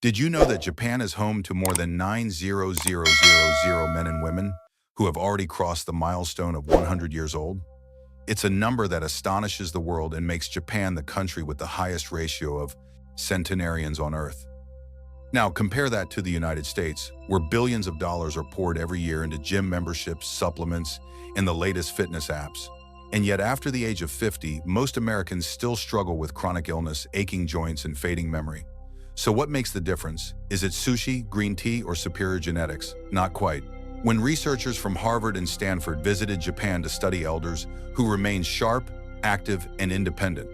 Did you know that Japan is home to more than 900,000 men and women who have already crossed the milestone of 100 years old? It's a number that astonishes the world and makes Japan the country with the highest ratio of centenarians on Earth. Now, compare that to the United States, where billions of dollars are poured every year into gym memberships, supplements, and the latest fitness apps. And yet, after the age of 50, most Americans still struggle with chronic illness, aching joints, and fading memory. So what makes the difference? Is it sushi, green tea, or superior genetics? Not quite. When researchers from Harvard and Stanford visited Japan to study elders who remained sharp, active, and independent,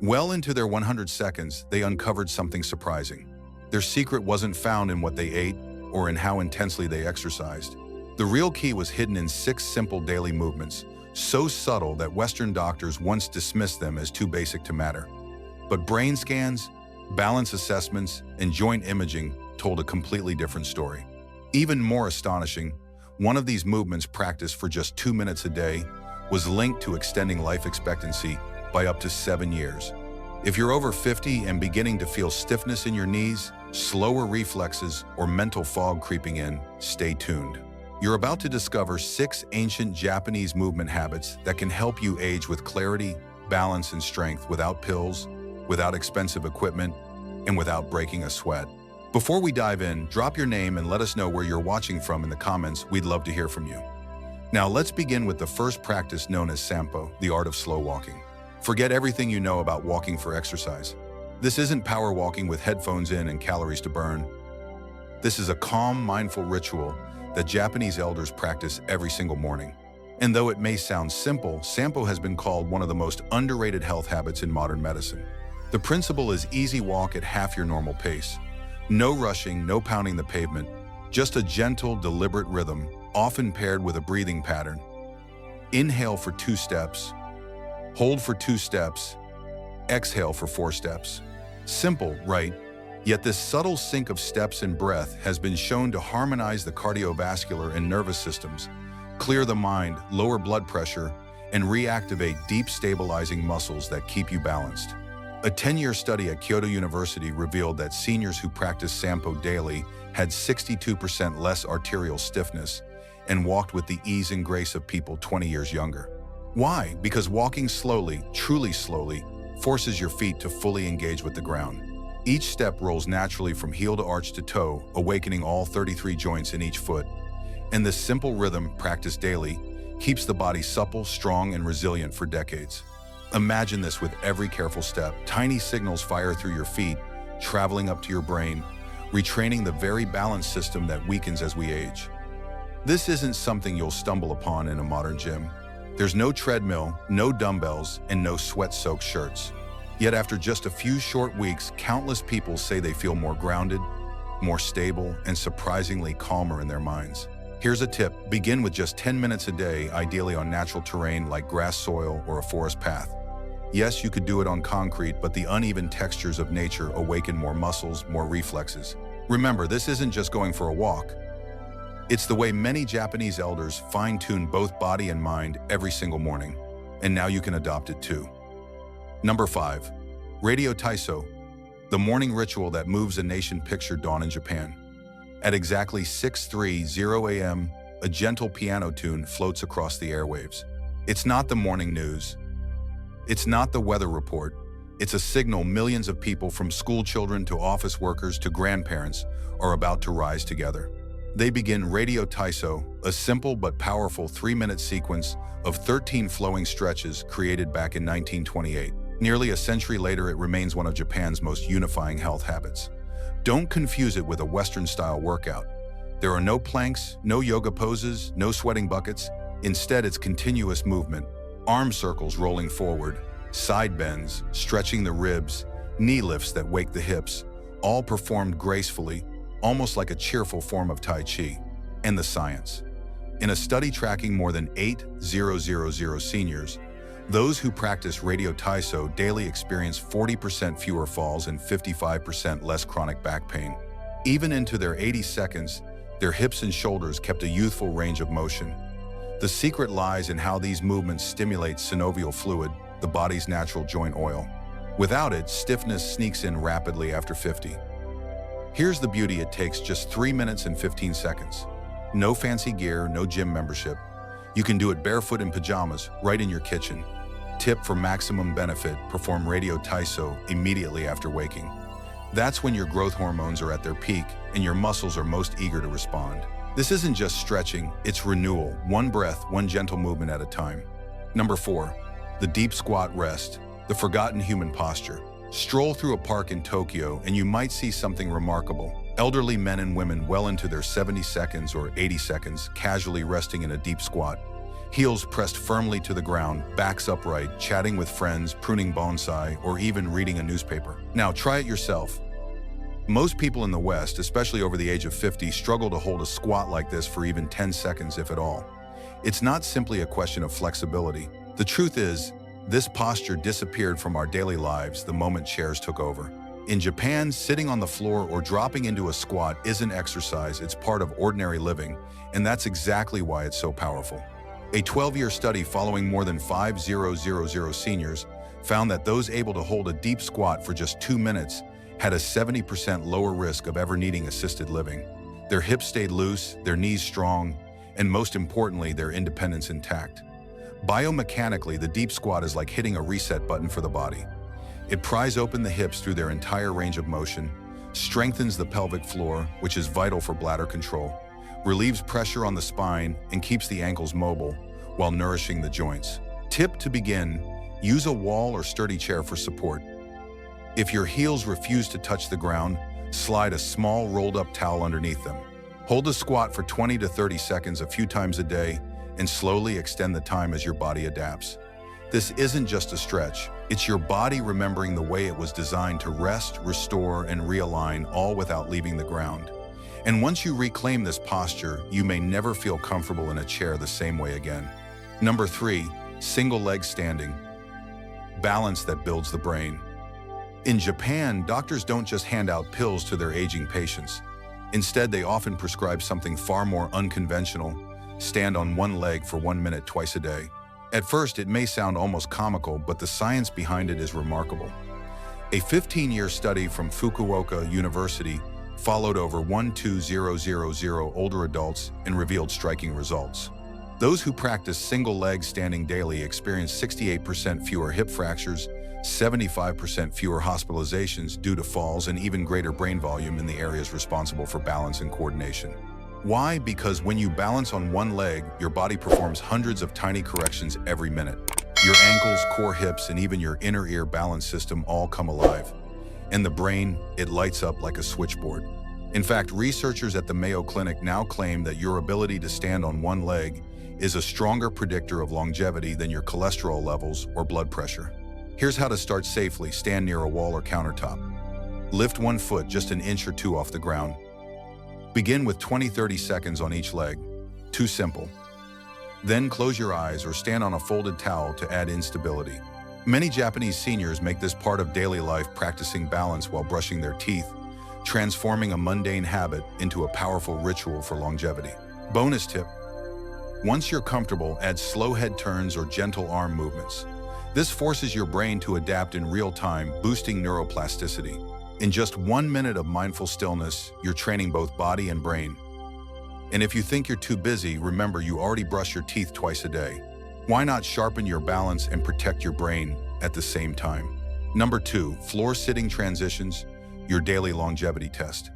well into their 100 seconds, they uncovered something surprising. Their secret wasn't found in what they ate or in how intensely they exercised. The real key was hidden in 6 simple daily movements, so subtle that Western doctors once dismissed them as too basic to matter. But brain scans, balance assessments, and joint imaging told a completely different story. Even more astonishing, one of these movements practiced for just 2 minutes a day was linked to extending life expectancy by up to 7 years. If you're over 50 and beginning to feel stiffness in your knees, slower reflexes, or mental fog creeping in, stay tuned. You're about to discover 6 ancient Japanese movement habits that can help you age with clarity, balance, and strength without pills, without expensive equipment, and without breaking a sweat. Before we dive in, drop your name and let us know where you're watching from in the comments. We'd love to hear from you. Now let's begin with the first practice known as Sampo, the art of slow walking. Forget everything you know about walking for exercise. This isn't power walking with headphones in and calories to burn. This is a calm, mindful ritual that Japanese elders practice every single morning. And though it may sound simple, Sampo has been called one of the most underrated health habits in modern medicine. The principle is easy walk at half your normal pace. No rushing, no pounding the pavement, just a gentle, deliberate rhythm, often paired with a breathing pattern. Inhale for 2 steps, hold for 2 steps, exhale for 4 steps. Simple, right? Yet this subtle sync of steps and breath has been shown to harmonize the cardiovascular and nervous systems, clear the mind, lower blood pressure, and reactivate deep stabilizing muscles that keep you balanced. A 10-year study at Kyoto University revealed that seniors who practiced Sampo daily had 62% less arterial stiffness and walked with the ease and grace of people 20 years younger. Why? Because walking slowly, truly slowly, forces your feet to fully engage with the ground. Each step rolls naturally from heel to arch to toe, awakening all 33 joints in each foot. And this simple rhythm, practiced daily, keeps the body supple, strong, and resilient for decades. Imagine this with every careful step. Tiny signals fire through your feet, traveling up to your brain, retraining the very balance system that weakens as we age. This isn't something you'll stumble upon in a modern gym. There's no treadmill, no dumbbells, and no sweat-soaked shirts. Yet after just a few short weeks, countless people say they feel more grounded, more stable, and surprisingly calmer in their minds. Here's a tip: begin with just 10 minutes a day, ideally on natural terrain like grass soil or a forest path. Yes, you could do it on concrete, but the uneven textures of nature awaken more muscles, more reflexes. Remember, this isn't just going for a walk. It's the way many Japanese elders fine-tune both body and mind every single morning. And now you can adopt it too. Number 5. Radio Taiso, the morning ritual that moves a nation. Picture dawn in Japan. At exactly 6:30 a.m., a gentle piano tune floats across the airwaves. It's not the morning news. It's not the weather report. It's a signal millions of people, from school children to office workers to grandparents, are about to rise together. They begin Radio Taiso, a simple but powerful 3-minute sequence of 13 flowing stretches created back in 1928. Nearly a century later, it remains one of Japan's most unifying health habits. Don't confuse it with a Western-style workout. There are no planks, no yoga poses, no sweating buckets. Instead, it's continuous movement, arm circles rolling forward, side bends, stretching the ribs, knee lifts that wake the hips, all performed gracefully, almost like a cheerful form of Tai Chi. And the science. In a study tracking more than 8,000 seniors, those who practice Radio Taiso daily experience 40% fewer falls and 55% less chronic back pain. Even into their 80 seconds, their hips and shoulders kept a youthful range of motion. The secret lies in how these movements stimulate synovial fluid, the body's natural joint oil. Without it, stiffness sneaks in rapidly after 50. Here's the beauty: it takes just 3 minutes and 15 seconds. No fancy gear, no gym membership. You can do it barefoot in pajamas, right in your kitchen. Tip for maximum benefit: perform radio taiso immediately after waking. That's when your growth hormones are at their peak and your muscles are most eager to respond. This isn't just stretching, it's renewal, one breath, one gentle movement at a time. Number 4, the deep squat rest, the forgotten human posture. Stroll through a park in Tokyo and you might see something remarkable. Elderly men and women well into their 70 seconds or 80 seconds casually resting in a deep squat. Heels pressed firmly to the ground, backs upright, chatting with friends, pruning bonsai, or even reading a newspaper. Now try it yourself. Most people in the West, especially over the age of 50, struggle to hold a squat like this for even 10 seconds, if at all. It's not simply a question of flexibility. The truth is, this posture disappeared from our daily lives the moment chairs took over. In Japan, sitting on the floor or dropping into a squat isn't exercise, it's part of ordinary living, and that's exactly why it's so powerful. A 12-year study following more than 5,000 seniors found that those able to hold a deep squat for just 2 minutes had a 70% lower risk of ever needing assisted living. Their hips stayed loose, their knees strong, and most importantly, their independence intact. Biomechanically, the deep squat is like hitting a reset button for the body. It pries open the hips through their entire range of motion, strengthens the pelvic floor, which is vital for bladder control, relieves pressure on the spine, and keeps the ankles mobile while nourishing the joints. Tip to begin: use a wall or sturdy chair for support. If your heels refuse to touch the ground, slide a small rolled-up towel underneath them. Hold a squat for 20 to 30 seconds a few times a day and slowly extend the time as your body adapts. This isn't just a stretch, it's your body remembering the way it was designed to rest, restore, and realign, all without leaving the ground. And once you reclaim this posture, you may never feel comfortable in a chair the same way again. Number 3, single leg standing. Balance that builds the brain. In Japan, doctors don't just hand out pills to their aging patients. Instead, they often prescribe something far more unconventional: stand on one leg for 1 minute twice a day. At first, it may sound almost comical, but the science behind it is remarkable. A 15-year study from Fukuoka University followed over 12,000 older adults and revealed striking results. Those who practice single leg standing daily experienced 68% fewer hip fractures, 75% fewer hospitalizations due to falls, and even greater brain volume in the areas responsible for balance and coordination. Why? Because when you balance on one leg, your body performs hundreds of tiny corrections every minute. Your ankles, core, hips, and even your inner ear balance system all come alive. And the brain, it lights up like a switchboard. In fact, researchers at the Mayo Clinic now claim that your ability to stand on one leg is a stronger predictor of longevity than your cholesterol levels or blood pressure. Here's how to start safely: stand near a wall or countertop. Lift one foot just an inch or two off the ground. Begin with 20-30 seconds on each leg. Too simple. Then close your eyes or stand on a folded towel to add instability. Many Japanese seniors make this part of daily life, practicing balance while brushing their teeth, transforming a mundane habit into a powerful ritual for longevity. Bonus tip: once you're comfortable, add slow head turns or gentle arm movements. This forces your brain to adapt in real time, boosting neuroplasticity. In just 1 minute of mindful stillness, you're training both body and brain. And if you think you're too busy, remember you already brush your teeth twice a day. Why not sharpen your balance and protect your brain at the same time? Number 2, floor sitting transitions, your daily longevity test.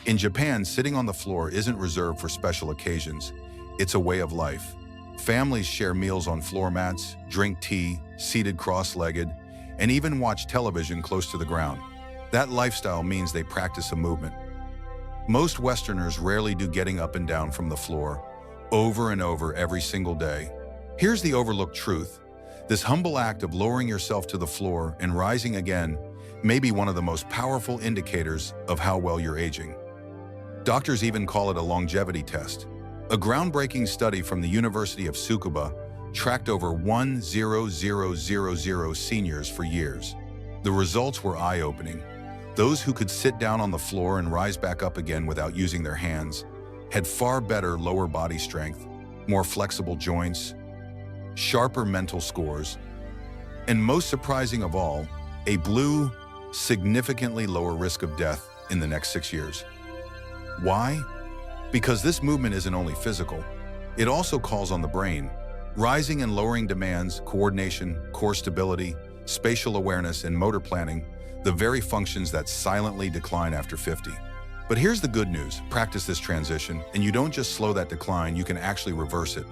In Japan, sitting on the floor isn't reserved for special occasions. It's a way of life. Families share meals on floor mats, drink tea, seated cross-legged, and even watch television close to the ground. That lifestyle means they practice a movement. Most Westerners rarely do getting up and down from the floor, over and over every single day. Here's the overlooked truth: this humble act of lowering yourself to the floor and rising again may be one of the most powerful indicators of how well you're aging. Doctors even call it a longevity test. A groundbreaking study from the University of Tsukuba tracked over 1,000 seniors for years. The results were eye-opening. Those who could sit down on the floor and rise back up again without using their hands had far better lower body strength, more flexible joints, sharper mental scores, and most surprising of all, a significantly lower risk of death in the next 6 years. Why? Because this movement isn't only physical, it also calls on the brain. Rising and lowering demands, coordination, core stability, spatial awareness, and motor planning, the very functions that silently decline after 50. But here's the good news: practice this transition, and you don't just slow that decline, you can actually reverse it.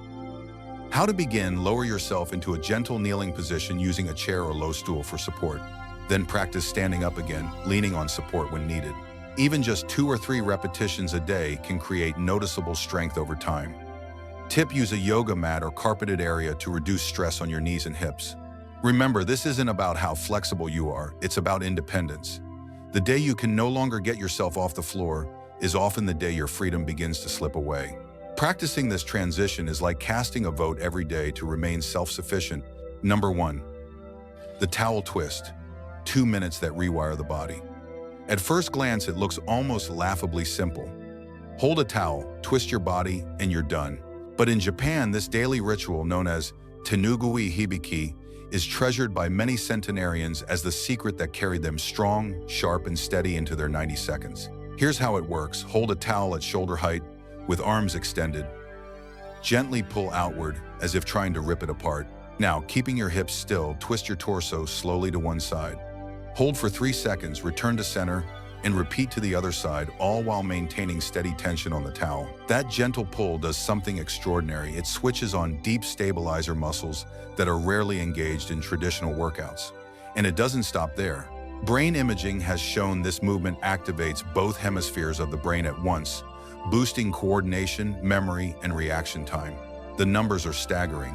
How to begin: lower yourself into a gentle kneeling position using a chair or low stool for support. Then practice standing up again, leaning on support when needed. Even just 2 or 3 repetitions a day can create noticeable strength over time. Tip: use a yoga mat or carpeted area to reduce stress on your knees and hips. Remember, this isn't about how flexible you are, it's about independence. The day you can no longer get yourself off the floor is often the day your freedom begins to slip away. Practicing this transition is like casting a vote every day to remain self-sufficient. Number 1. The towel twist. 2 minutes that rewire the body. At first glance, it looks almost laughably simple. Hold a towel, twist your body, and you're done. But in Japan, this daily ritual, known as tenugui hibiki, is treasured by many centenarians as the secret that carried them strong, sharp, and steady into their 90 seconds. Here's how it works. Hold a towel at shoulder height, with arms extended. Gently pull outward, as if trying to rip it apart. Now, keeping your hips still, twist your torso slowly to one side. Hold for 3 seconds, return to center, and repeat to the other side, all while maintaining steady tension on the towel. That gentle pull does something extraordinary. It switches on deep stabilizer muscles that are rarely engaged in traditional workouts. And it doesn't stop there. Brain imaging has shown this movement activates both hemispheres of the brain at once, boosting coordination, memory, and reaction time. The numbers are staggering.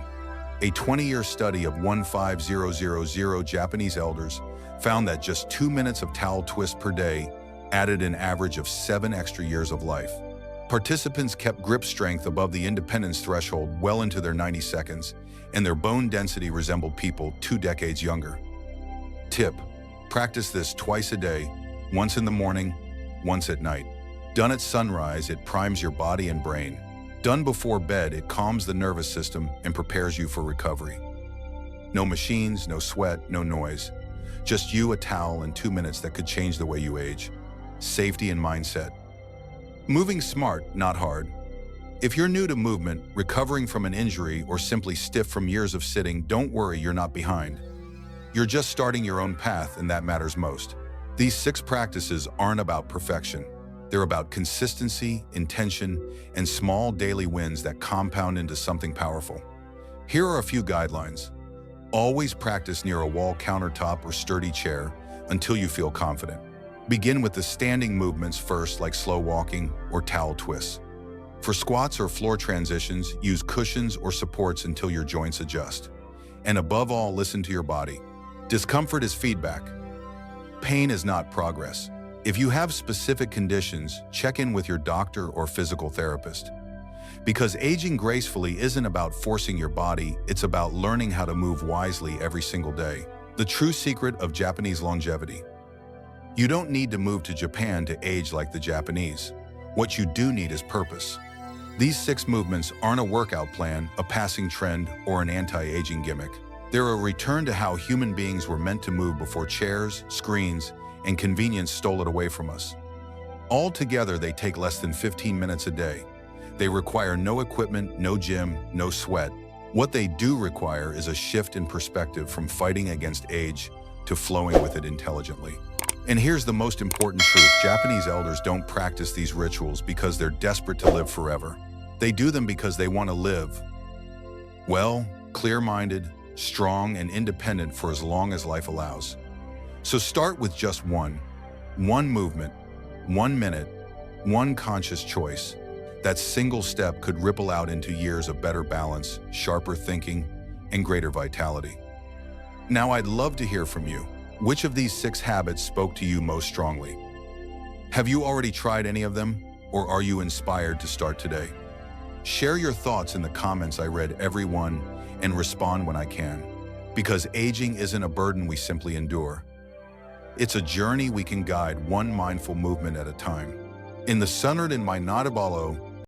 A 20-year study of 15,000 Japanese elders found that just 2 minutes of towel twist per day added an average of 7 extra years of life. Participants kept grip strength above the independence threshold well into their 90 seconds, and their bone density resembled people 2 decades younger. Tip: practice this twice a day, once in the morning, once at night. Done at sunrise, it primes your body and brain. Done before bed, it calms the nervous system and prepares you for recovery. No machines, no sweat, no noise. Just you, a towel, and 2 minutes that could change the way you age. Safety and mindset. Moving smart, not hard. If you're new to movement, recovering from an injury, or simply stiff from years of sitting, don't worry, you're not behind. You're just starting your own path, and that matters most. These 6 practices aren't about perfection. They're about consistency, intention, and small daily wins that compound into something powerful. Here are a few guidelines. Always practice near a wall, countertop, or sturdy chair until you feel confident. Begin with the standing movements first, like slow walking or towel twists. For squats or floor transitions, use cushions or supports until your joints adjust. And above all, listen to your body. Discomfort is feedback. Pain is not progress. If you have specific conditions, check in with your doctor or physical therapist. Because aging gracefully isn't about forcing your body, it's about learning how to move wisely every single day. The true secret of Japanese longevity. You don't need to move to Japan to age like the Japanese. What you do need is purpose. These 6 movements aren't a workout plan, a passing trend, or an anti-aging gimmick. They're a return to how human beings were meant to move before chairs, screens, and convenience stole it away from us. Altogether, they take less than 15 minutes a day. They require no equipment, no gym, no sweat. What they do require is a shift in perspective from fighting against age to flowing with it intelligently. And here's the most important truth: Japanese elders don't practice these rituals because they're desperate to live forever. They do them because they want to live well, clear-minded, strong, and independent for as long as life allows. So start with just one movement, 1 minute, one conscious choice. That single step could ripple out into years of better balance, sharper thinking, and greater vitality. Now, I'd love to hear from you. Which of these 6 habits spoke to you most strongly? Have you already tried any of them, or are you inspired to start today? Share your thoughts in the comments. I read every one and respond when I can. Because aging isn't a burden we simply endure. It's a journey we can guide one mindful movement at a time. In the Sunrid in my Natabalo,